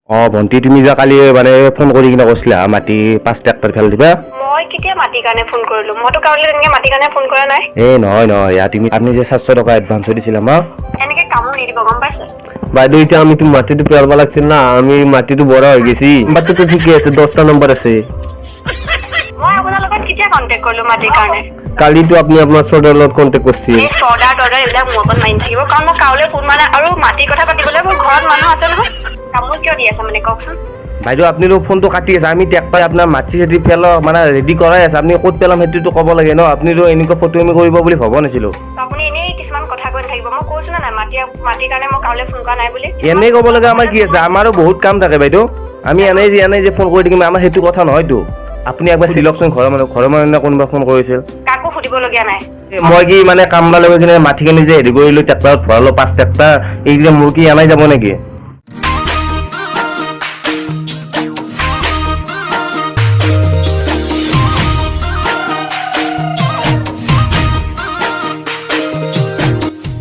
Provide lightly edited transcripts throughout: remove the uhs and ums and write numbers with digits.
ভণ্টি তুমি যে কালি মানে ফোন কৰি কিনে কৈছিলা মাটি 5 ট্ৰেক্টৰ ফেল দিবা। মই কেতিয়া মাটিৰ কাৰণে ফোন কৰিলো? মইতো কাউলে তেনেকে মাটিৰ কাৰণে ফোন কৰা নাই। নহয় আপুনি যে 700 টকা এডভান্স দিছিলা আমাক। এনেকে কামো নিদিব, গম পাইছে? বাইদেউ এতিয়া আমি মাটিটো পেলাব লাগছিল না, আমি মাটিটো বড়া হৈ গেছি। নাম্বাৰটো ঠিকে আছে, 10টা নম্বৰ আছে। মই আপোনাৰ লগত কেতিয়া কন্টেক্ট কৰিলো মাটিৰ কাৰণে? কালিতো আপুনি আপোনাৰ চৰ্দাৰ লগত কন্টেক্ট কৰিছিল। এই চৰ্দাৰ এইবিলাক মোৰ ওপৰত মাৰি থাকিব, কাৰণ মই কাউলে ফোন মাৰা নাই আৰু মাটিৰ কথা পাতিবলৈ মোৰ ঘৰত মানুহ আছে নহয়। কামত কিয় দি আছে মানে কওকচোন? বাইদেউ আপুনি ফোনটো কাটি আছে, আমি ট্ৰেক্টৰ আপোনাৰ মাটি চাটি পেলাও মানে ৰেডি কৰাই আছে, আপুনি ক'ত পেলাম সেইটোতো ক'ব লাগে ন। আপুনিতো এনেকুৱা ফটো আমি কৰিব বুলি ভবা নাছিলো। আপুনি এনেই কিছুমান কথা কৈ থাকিব। মই কৈছো না নাই মাটিৰ কাৰণে মই কাউলে ফোন কৰা নাই বুলি। এনেই ক'ব লাগে আমাৰ কি আছে, আমাৰো বহুত কাম থাকে বাইদেউ। আমি এনেই যে ফোন কৰি থাকিম, আমাৰ সেইটো কথা নহয়তো। আপুনি একবাৰ সুধিলকচোন ঘৰৰ মানুহ কোনোবা ফোন কৰিছিল। কাকো সুধিবলগীয়া নাই। মই কি মানে কামলা লৈ কিনে মাটিখিনি যে হেৰি কৰিলো ট্ৰেক্টৰত ভৰালো 5 ট্ৰেক্টৰ, এইকেইটা মোৰ কি এনাই যাব নেকি?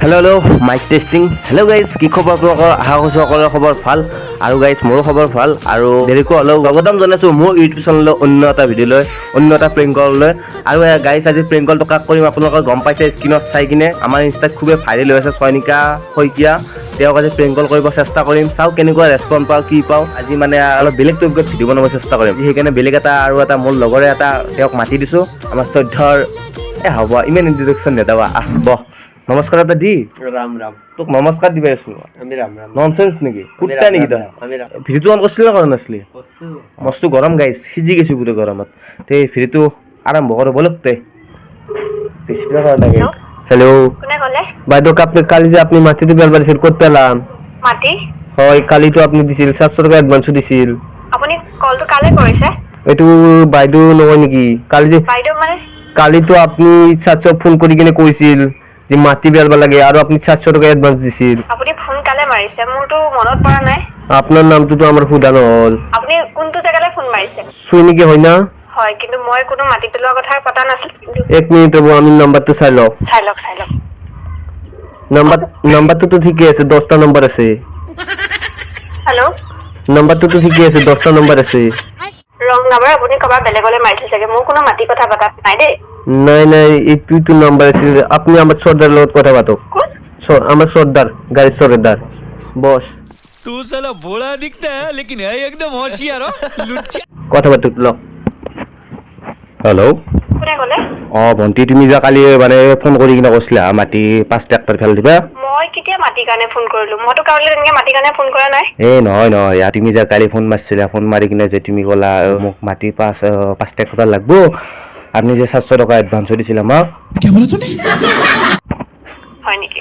Hello' mic testing. Hello' guys, কি খবৰ আপোনালোকৰ? আশা কৰিছোঁ সকলোৰে খবৰ ভাল। আৰু গাইজ মোৰো খবৰ ভাল। আৰু দেৰিকৈ হ'লেও স্বাগতম জনাইছোঁ মোৰ ইউটিউব চেনেললৈ অন্য এটা ভিডিঅ'লৈ, অন্য এটা প্ৰেংক কললৈ। আৰু গাইজ আজি প্ৰেংক কলটো কাক কৰিম আপোনালোকে গম পাইছে স্ক্ৰীণত চাই কিনে। আমাৰ ইনষ্টাত খুবেই ভাইৰেল হৈ আছে চয়নিকা শইকীয়া। তেওঁক আজি প্ৰেংক কল কৰিব চেষ্টা কৰিম, চাওঁ কেনেকুৱা ৰেছপন্স পাওঁ, কি পাওঁ। আজি মানে অলপ বেলেগ টপিকত ভিডিঅ' বনাব চেষ্টা কৰিম। সেইকাৰণে বেলেগ এটা মোৰ লগৰে তেওঁক মাতি দিছোঁ, আমাৰ শ্ৰদ্ধাৰ হ'ব ইমান ইন্ট্ৰডাকশ্যন নেদাবা বহ। নমস্কাৰ দাদা দি। ৰাম ৰাম। তোক নমস্কাৰ দিবাই আছো। আমি ৰাম ৰাম। ননচেন্স নেকি? কুত্তা নেকি তই? ভিডিঅ'টো অন কৰিছিলি নে কৰা নাছিলি? মস্ত গৰম গাইছ, সিজি গৈছো গোটেই গৰমত। তে ভিডিঅ'টো আৰম্ভ কৰোঁ বলক তে। হেল্ল' কোনে ক'লে? বাইদেউ কালি যে আপুনি মাটিটো পেলাব দিছিল, ক'ত পেলাম? মাটি? হয়, কালিতো আপুনি দিছিল 700 টকা এডভান্সো দিছিল। আপুনি কলটো কালে কৰিছে? এইটো বাইদেউ নহয় নেকি? বাইদেউ মানে? কালিতো আপুনি 700 ফোন কৰি কিনে কৈছিল যে মাটি পেলাব লাগে আৰু আপুনি 700 টকা এডভান্স দিছিল। আপুনি ফোন কালে মাৰিছে? মোৰতো মনত পৰা নাই। আপোনাৰ নামটোতো আমাৰ সোধা নহ'ল। আপুনি কোনটো জেগালৈ ফোন মাৰিছে? চুইনিকি হয় না? হয়, কিন্তু মই কোনো মাটি পেলোৱাৰ কথা পতা নাছিলো। এক মিনিট ৰ'ব, আমি নাম্বাৰটো চাই লওঁ। চাই লওক। নাম্বাৰটোতো ঠিকে আছে, 10টা নম্বৰ আছে। হেল্ল', নাম্বাৰটোতো ঠিকে আছে, 10টা নম্বৰ আছে। Wrong number. আপুনি ক'ৰবাত বেলেগলৈ মাৰিছে চাগে। মোৰ কোনো মাটি কথা পতা নাই দেই। নাই এইটো নাম্বাৰ আছে। আপুনি আমাৰ চৰ্দাৰ লগত কথা পাতক। কোন? আমার সর্দার, গাড়ির সর্দার বস। तू साला भोला दिखता है लेकिन है एकदम होशियार हो लुच्चा। কথা পাতক ল। হেল্ল', কোনে ক'লে? ভণ্টি তুমি যে কালি মানে ফোন কৰি কিনে কৈছিলা মাটি 5 ট্ৰেক্টৰ ফেল দিবা। মই কেতিয়া মাটিৰ কাৰণে ফোন কৰিলো? মইতো কাউলে তেনেকে মাটিৰ কাৰণে ফোন কৰা নাই। নহয় তুমি যে কালি ফোন মাৰিছিলা, ফোন মাৰি কিনে যে তুমি ক'লা মোক মাটি 5 ট্ৰেক্টৰ লাগব, আপনি যে 700 টকা এডভান্স দিছিল আমাক। হয় নেকি?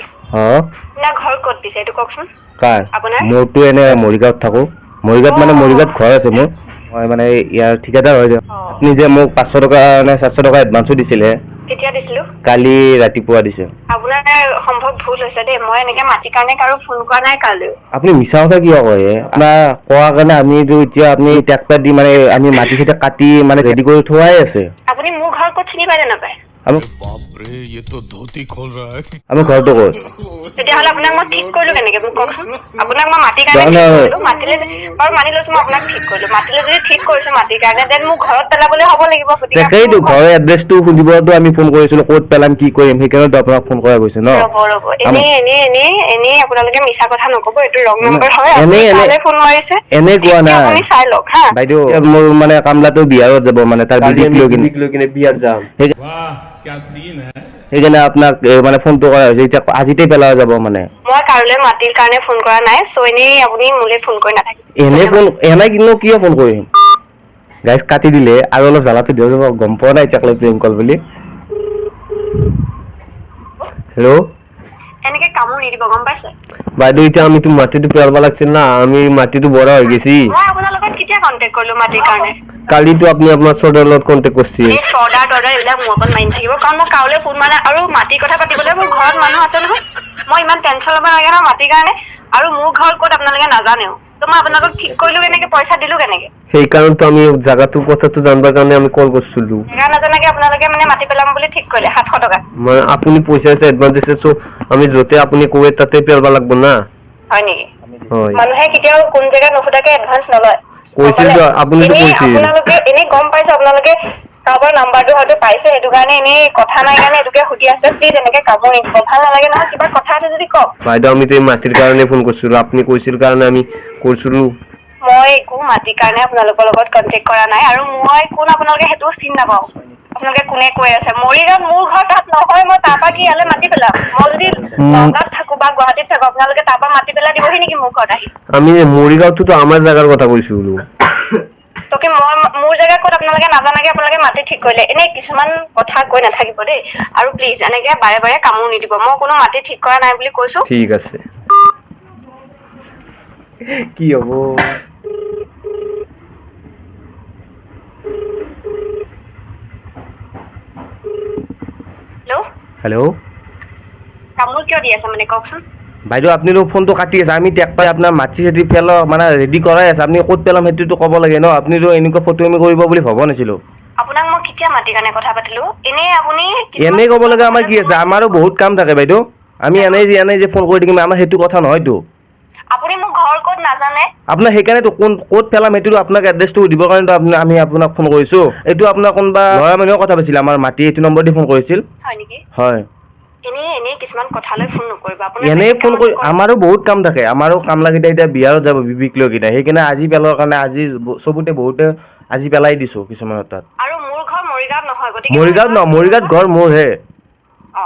না ঘৰ ক'ত দিছে এইটো কওকচোন। কাৰ? আপোনাৰ? মোৰতো এনে মৰিগাঁৱত থাকো। মৰিগাঁৱত মানে মৰিগাঁৱত ঘৰ আছে মোৰ। মই মানে ইয়াৰ ঠিকাদাৰ হয়। আপুনি যে মোক 500 টকা নে 700 টকা এডভান্সো দিছিলে। কেতিয়া দিছিলো? কালি ৰাতিপুৱা দিছে। আপোনাৰ সম্ভৱ ভুল হৈছে দেই। মই এনেকে মাটিৰ কাৰণে কাৰো ফোন কৰা নাই কালিও। আপুনি মিছা কথা কিয় কয়? আপোনাৰ কোৱাৰ কাৰণে আমি এতিয়া আপুনি ট্ৰেক্টৰ দি মানে আমি মাটি খেতি কাটি মানে ৰেডি কৰি থোৱাই আছে। আপুনি মোৰ ঘৰ ক'ত চিনি পায় নে নাপায়? बाप रे ये तो धोती खोल रहा है। আমি ঘৰটো ক'ত? তেতিয়াহ'লে আপোনাক মই ঠিক কৰিলো কেনেকে মোক কওকচোন। আপোনাক মই মাটিৰ কাৰণে ঠিক কৰিলো। মাতিলে বাৰু মানি লৈছো মই আপোনাক ঠিক কৰিলো। মাতিলে যদি ঠিক কৰিছো মাটিৰ কাৰণে দেন মোক ঘৰত পেলাবলৈ হ'ব লাগিব। সেইটো ঘৰৰ এড্ৰেছটো সুধিবতো আমি ফোন কৰিছিলো, ক'ত পেলাম কি কৰিম, সেইকাৰণে আপোনাক ফোন কৰা গৈছে ন। ৰ'ব এনেই আপোনালোকে মিছা কথা নক'ব। এইটো ৰং নম্বৰ হয়। আপুনি কালে ফোন মাৰিছে? এনে কোৱা নাই আপুনি চাই লওক হা। বাইদেউ, মোৰ মানে কামলাটো বিহাৰত যাব, মানে তাৰ বিদিক লৈ কিনে বিয়াত যাম। क्या सीन है। সেইকাৰণে আপোনাক মানে ফোনটো কৰা হৈছে। এতিয়া আজিতে পেলোৱা যাব মানে। মই কাৰোলৈ মাটিৰ কাৰণে ফোন কৰা নাই। চ' এনেই আপুনি মোলৈ ফোন কৰি নাথাকিব। এনে কিন্তু কিয় ফোন কৰিম? গাইজ কাটি দিলে আৰু অলপ জ্বালাটো দিওঁ যাব, গম পোৱা নাই এতিয়াক লৈ প্ৰেংক কল বুলি। হেল্ল', এনেকে কামো নিদিব, গম পাইছে? বাইদেউ এতিয়া আমি মাটিটো পেলাব লাগছিল না, আমি মাটিটো বড়া হৈ গেছি। মই আপোনাৰ লগত কেতিয়া কন্টেক্ট কৰিলো মাটিৰ কাৰণে? কালিতো আপুনি আপোনাৰ চৰ্দাৰ লগত কন্টেক্ট কৰিছিল। এই চৰ্দাৰ এইবিলাক মোৰ ওপৰত মাৰি থাকিব, কাৰণ মই কাউলে ফোন মাৰা নাই আৰু মাটিৰ কথা পাতিবলৈ মোৰ ঘৰত মানুহ আছে নহয়। মই ইমান টেনশ্যন ল'ব নালাগে নহয় মাটিৰ কাৰণে। আৰু মোৰ ঘৰ ক'ত আপোনালোকে নাজানেও। তো মই আপোনালোকক ঠিক কৰিলো কেনেকে, পইচা দিলো কেনেকে? সেইকাৰণে আমি জাগাটোৰ কথাটো জানিবৰ কাৰণে আমি কল কৰিছিলো। জেগা নাজানাকে আপোনালোকে মানে মাটি পেলাম বুলি ঠিক কৰিলে 700 টকা। আপুনি পইচা এডভান্স দিছে, চ' আমি য'তে আপুনি কয় তাতে পেলাব লাগিব না। হয় নেকি? হয় মানুহে কেতিয়াও কোন জেগাত নুসুধাকে এডভান্স নলয় কৈছিল তো, আপুনিতো এনেই কৈছিল। আপোনালোকে এনেই গম পাইছে আপোনালোকে কাৰোবাৰ নাম্বাৰটো হয়তো পাইছে সেইটো কাৰণে এনেই কথা নাই কাৰণে এইটোকে সুধি আছে প্লিজ এনেকে কামোৰ নিদিব ভাল নালাগে নহয় কিবা কথা আছে যদি কওক বাইদেউ আমি তো মাটিৰ কাৰণে ফোন কৰিছিলো আপুনি কৈছিল কাৰণে আমি কৰিছিলো মই একো মাটিৰ কাৰণে আপোনালোকৰ লগত কন্টেক্ট কৰা নাই আৰু মই কোন আপোনালোকে সেইটো চিন নাপাওঁ আপোনালোকে কোনে কৈ আছে মৰিগাঁৱত মোৰ ঘৰ তাত নহয় মই তাৰপৰা কি ইয়ালৈ মাতি পেলাম মই যদি নগাঁৱত থাকো বা গুৱাহাটীত থাকো আপোনালোকে তাৰপৰা মাতি পেলাই দিবহি নেকি মোৰ ঘৰত আহি আমি মৰিগাঁৱতো আমাৰ জাগাৰ কথা কৈছো বোলো তোকে মই মোৰ জেগা ক'ত আপোনালোকে নাজানাকে আপোনালোকে মাটি ঠিক কৰিলে এনেই কিছুমান কথা কৈ নাথাকিব দেই আৰু প্লিজ এনেকে বাৰে বাৰে কামোৰ নিদিব মই কোনো মাটি ঠিক কৰা নাই বুলি কৈছো ঠিক আছে কি হ'ব হেল্ল' হেল্ল' কামোৰ কিয় দি আছে মানে কওকচোন বাইদেউ আপুনি ফোনটো কাটি আছে আমি টেক পাই আপোনাৰ মাটি চাটি পেলাও মানে ৰেডি কৰাই আছে আপুনি ক'ত পেলাম সেইটোতো ক'ব লাগে ন আপুনিতো এনেকুৱা ফটো আমি কৰিব বুলি ভবা নাছিলো আপোনাক মই কেতিয়া মাটিৰ কাৰণে কথা পাতিলো এনেই আপুনি এনেই ক'ব লগা আমাৰ কি আছে আমাৰো বহুত কাম থাকে বাইদেউ আমি এনেই যে ফোন কৰি থাকিম আমাৰ সেইটো কথা নহয়তো আপুনি মোক ঘৰ ক'ত নাজানে আপোনাৰ সেইকাৰণেতো ক'ত পেলাম সেইটোতো আপোনাক এড্ৰেছটো দিবৰ কাৰণেতো আমি আপোনাক ফোন কৰিছো এইটো আপোনাৰ কোনোবা ল'ৰা মানুহে কথা পাতিছিল আমাৰ মাটি এইটো নম্বৰ দি ফোন কৰিছিল হয় নেকি হয় এনেই কিছুমান কথালৈ ফোন নকৰিব এনেই ফোন কৰি আমাৰো বহুত কাম থাকে আমাৰো কামলাকেইটা এতিয়া বিয়াৰত যাব বিবিক লৈ কিনে সেইকাৰণে আজি পেলোৱাৰ কাৰণে আজি চবতে বহুতে আজি পেলাই দিছো কিছুমানৰ তাত আৰু মোৰ ঘৰ মৰিগাঁৱত নহয় গতিকে মৰিগাঁৱত ঘৰ মোৰহে অ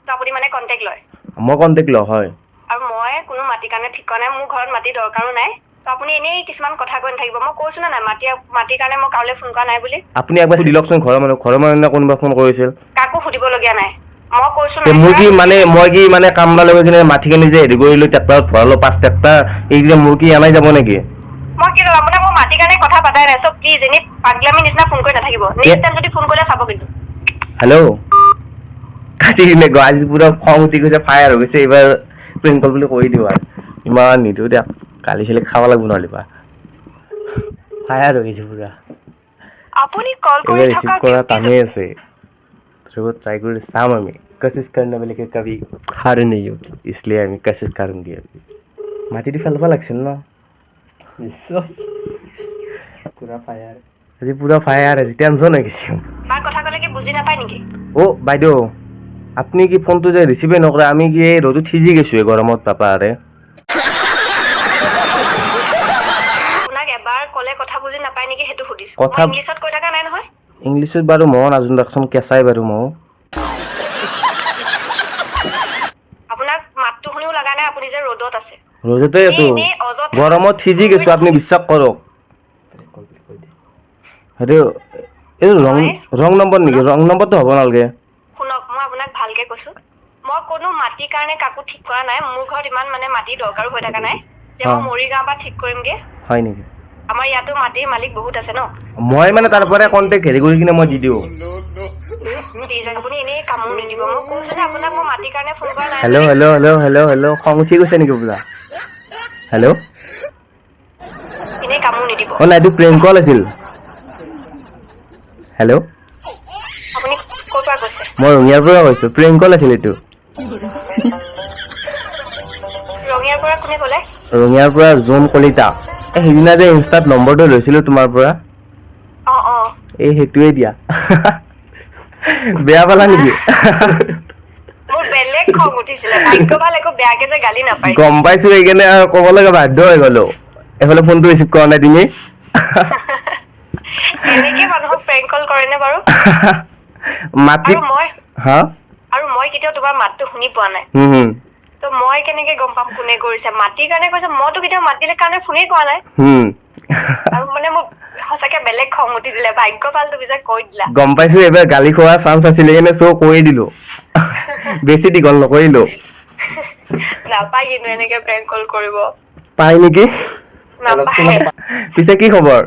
তো আপুনি মানে কণ্টেক্ট লয় মই কণ্টেক্ট লওঁ হয় আৰু মই কোনো মাটিৰ কাৰণে ঠিক কৰা নাই মোৰ ঘৰত মাটি দৰকাৰো নাই তো আপুনি এনেই কিছুমান কথা কৈ নাথাকিব মই কৈছো না নাই মাটিৰ কাৰণে মই কাৰোলৈ ফোন কৰা নাই বুলি আপুনি একবাৰ সুধি লওকচোন ঘৰৰ মানুহে কোনোবা ফোন কৰিছিল কাকো সুধিবলগীয়া নাই মই কৈছো মোৰ কি মানে মই কি মানে কামলা লৈ কিনে মাটিখিনি যে হেৰি কৰিলো ট্ৰেক্টৰত ভৰালো 5 ট্ৰেক্টৰ এইকেইটা মোৰ কি আনাই যাব নেকি মই কি কম আপোনাক মই মাটিৰ কাৰণে কথা পাতাই নাই চব প্লিজ এনেই পাগলামি নিচিনা ফোন কৰি নাথাকিব নেক্সট টাইম যদি ফোন কৰিলে চাব কিন্তু হেল্ল' কাটি কিনে আজি পুৰা খং উঠি গৈছে ফায়াৰ হৈ গৈছে এইবাৰ প্ৰিংকল বুলি কৈ দিওঁ আৰু ইমান নিদিওঁ দিয়ক কালি চালি খাব লাগিব নহ'লে বা ফায়াৰ হৈ গৈছে পুৰা আপুনি কল এইবাৰ কৰি ৰিচিভ থকা কৰা টানেই আছে ट्राई कर शाम में कोशिश करने वाले के कभी हार नहीं होती इसलिए আমি कोशिश करूंगी अभी মাটিটো ফেলব লাগছিল ন পুৰা ফায়াৰ আজি পুৰা ফায়াৰ আছে টেনচন হৈ গৈছে বাৰ কথা ক'লে কি বুজি নাপায় নেকি ও বাইদেউ আপনি কি ফোনটো যে ৰিচিভে নকৰে আমি কি এই ৰ'দত সিজি গৈছো গৰমত পাপাৰে আপোনাক এবাৰ ক'লে কথা বুজি নাপায় নেকি সেইটো সুধিছো কথা মই ইংলিছত কৈ থকা নাই নহয় ইংলিছত বাৰু মই নাজানো দেখোন কেঁচাই বাৰু মই আপোনাক মাতটো শুনিও লগা নাই আপুনি যে ৰ'দত আছে ৰ'দতে আছো গৰমত সিজি গৈছো আপুনি বিশ্বাস কৰক সেইটো এই ৰং নম্বৰ নেকি ৰং নম্বৰটো হ'ব নালাগে শুনক মই আপোনাক ভালকে কৈছো মই কোনো মাটিৰ কাৰণে কাকো ঠিক কৰা নাই মোৰ ঘৰত ইমান মানে মাটি দৰকাৰো হৈ থকা নাই যে মই মৰিগাঁও পৰা ঠিক কৰিমগে হয় নেকি আমাৰ ইয়াতো মাটিৰ মালিক বহুত আছে ন মই মানে তাৰ পৰা কন্টেক্ট হেৰি কৰি কিনে মই দি দিওঁ প্লিজ আপুনি এনেই কামোৰ নিদিব মই কৈছো যে আপোনাক মই মাটিৰ কাৰণে ফোন কৰা নাই হেল্ল' খং উঠি গৈছে নেকি পুৰা হেল্ল' এনেই কামোৰ নিদিব অ নাই এইটো প্ৰেংক কল আছিল হেল্ল' আপুনি ক'ৰ পৰা কৈছে মই ৰঙিয়াৰ পৰা কৈছো প্ৰেংক কল আছিল এইটো ৰঙিয়াৰ পৰা কোনে ক'লে ৰঙিয়াৰ পৰা জোন কলিতা এই সেইদিনা যে ইনষ্টাত নম্বৰটো লৈছিলো তোমাৰ পৰা অ অ এই সেইটোৱে দিয়া বেয়া পালা নেকি মোৰ বেলেগ খং উঠিছিলে ভাগ্য ভাল একো বেয়াকে যে গালি নাপায় গম পাইছো সেইকাৰণে আৰু ক'ব লগা বাধ্য হৈ গলো এইফালে ফোনটো ৰিচিভ কৰা নাই তুমি এনেকে মানুহক প্ৰেংক কল কৰে নে বাৰু মাতি হা আৰু মই কেতিয়াও তোমাৰ মাতটো শুনি পোৱা নাই তো মই কেনেকে গম পাম কোনে কৰিছে মাটিৰ কাৰণে কৈছে মইতো কেতিয়াও মাটিৰ কাৰণে ফোনেই কৰা নাই আৰু মানে মোক সঁচাকে বেলেগ খং উঠি দিলে ভাগ্য ভাল তুমি যে কৈ দিলা গম পাইছো এইবাৰ গালি খোৱাৰ চান্স আছিলে সেইকাৰণে চ' কৈ দিলো বেছি দীঘল নকৰিলো নাপায় কিন্তু এনেকে প্ৰেংক কল কৰিব পাই নেকি নাপায় পিছে কি খবৰ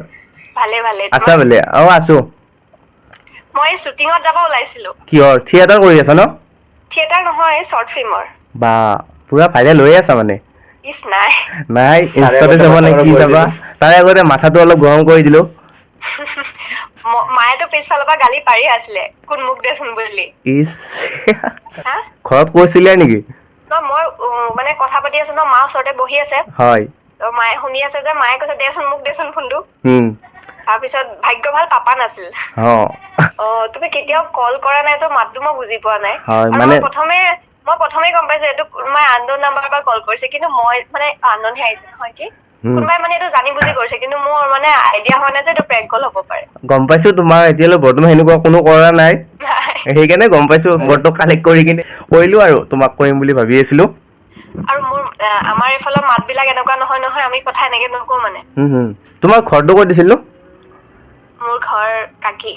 ভালে আছা বোলে অ আছো মই শ্বুটিঙত যাব ওলাইছিলো কিহৰ থিয়েটাৰ কৰি আছা ন থিয়েটাৰ নহয় শ্বৰ্ট ফিল্মৰ বা পুৰা ভাইৰেল হৈ আছা মানে ইছ নাই নাই ইনষ্টাতে যাব নে কি যাবা তাৰে আগতে মাথাটো অলপ গৰম কৰি দিলো মায়েতো পিছফালৰ পৰা গালি পাৰি আছিলে কোন মোক দেচোন বুলি ইছ ঘৰত কৈছিলা নেকি মই মানে কথা পাতি আছো ন, মা ওচৰতে বহি আছে। হয়। তো মায়ে শুনি আছে যে, মায়ে কৈছে দেচোন মোক দেচোন ফোনটো। তাৰপিছত ভাগ্য ভাল পাপা নাছিল। তুমি কেতিয়াও কল কৰা নাই, তো মাতটো মই বুজি পোৱা নাই। হয়, আৰু মানে মই প্ৰথমে গম পাইছো এইটো কোনোবাই আননোন নাম্বাৰৰ পৰা কল কৰিছে, কিন্তু মই মানে আননোনহে আহিছে নহয় কি কোনোবাই মানে এইটো জানি বুজি কৰিছে, কিন্তু মোৰ মানে আইডিয়া হোৱা নাই যে এইটো প্ৰেংক কল হ'ব পাৰে। গম পাইছো তোমাৰ এতিয়ালৈ বৰ্তমান সেনেকুৱা কোনো কৰা নাই, সেইকাৰণে গম পাইছো বৰ্তমান কালেক্ট কৰি কিনে কৰিলো আৰু তোমাক কৰিম বুলি ভাবি আছিলো। আৰু মোৰ আমাৰ এইফালৰ মাত বিলাক এনেকুৱা নহয় নহয়, আমি কথা এনেকে নকওঁ মানে। তোমাৰ ঘৰটো ক'ত দিছিলো? মোৰ ঘৰ কাকি।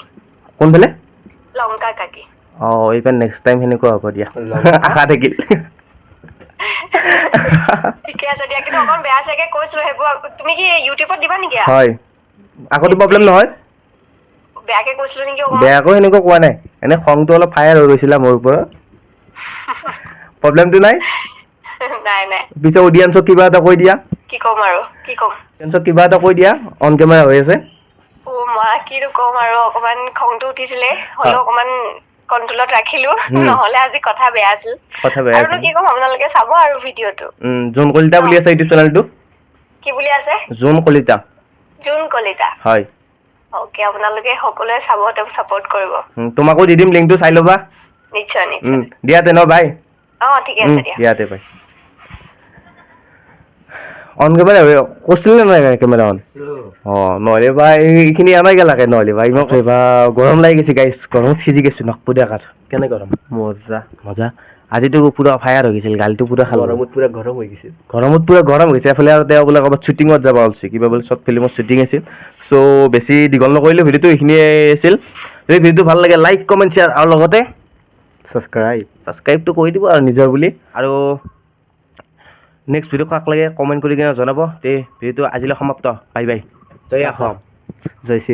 কোনফালে? লংকা কাকি। এইবাৰ নেক্সট টাইম সেনেকুৱা হ'ব দিয়া, আশা থাকিল। ঠিকে আছে দিয়া, কিন্তু অকণ বেয়া চাগে কৈছিলো সেইবোৰ। তুমি কি ইউটিউবত দিবা নেকি? হয়, আকৌতো প্ৰব্লেম নহয়? বেয়াকে কৈছিলো নেকি অকমান? বেয়াকৈ সেনেকুৱা কোৱা নাই, এনে খংটো অলপ ফায়াৰ হৈ গৈছিলা মোৰ ওপৰত। প্ৰব্লেমটো নাই? নাই নাই। পিছে অডিয়েন্সক কিবা এটা কৈ দিয়া। কি ক'ম আৰু কি ক'ম? অডিয়েন্সক কিবা এটা কৈ দিয়া, অন কেমেৰা হৈ আছে। মা কিনো ক'ম আৰু, অকমান খংটো উঠিছিলে, হ'লেও অকমান কন্ট্ৰলত ৰাখিলো, নহলে আজি কথা বেয়া আছিল। আৰুনো কি ক'ম, আপোনালোকে চাব আৰু ভিডিঅ'টো। জোন কলিতা বুলি আছে ইউটিউব চেনেলটো। কি বুলি আছে? জোন কলিতা। জোন কলিতা। হয়। ওকে, আপোনালোকে সকলোৱে চাব, তেওঁ সাপোৰ্ট কৰিব। তোমাকো দি দিম লিংকটো, চাই ল'বা। নিশ্চয় নিশ্চয়। দিয়া তে ন, বাই। ঠিকে আছে দিয়া। দিয়া তে বাই। অন কেমেৰা কৈছিল নে নাই কেমেৰা অন? নহ'লে বা এইখিনি আনাই গেলাকে, নহ'লে বা ইমান গৰম লাগি গৈছে গাইছ, গৰমত সিজি গৈছো নকপু দেখাত। কেনে গৰম? মজা মজা। আজিতো পুৰা ফায়াৰ হৈ গৈছিল, গালটো পুৰা খালো। গৰমত পুৰা গৰম হৈ গৈছিল। গৰমত পুৰা গৰম হৈছে। এফালে আৰু তেওঁ বোলে ক'ৰবাত শ্বুটিঙত যাব ওলছে, কিবা বোলে শ্বৰ্ট ফিল্মৰ শ্বুটিং আছিল। চ' বেছি দীঘল নকৰিলোঁ, ভিডিঅ'টো এইখিনিয়ে আছিল। যদি ভিডিঅ'টো ভাল লাগে লাইক কমেণ্ট শ্বেয়াৰ আৰু লগতে ছাবস্ক্ৰাইবটো কৰি দিব আৰু নিজৰ বুলি। আৰু নেক্সট ভিডিঅ' কাক লাগে কমেণ্ট কৰি কিনে জনাব। তে ভিডিঅ'টো আজিলৈ সমাপ্ত। Bye bye. জয় অসম। জয় শ্ৰী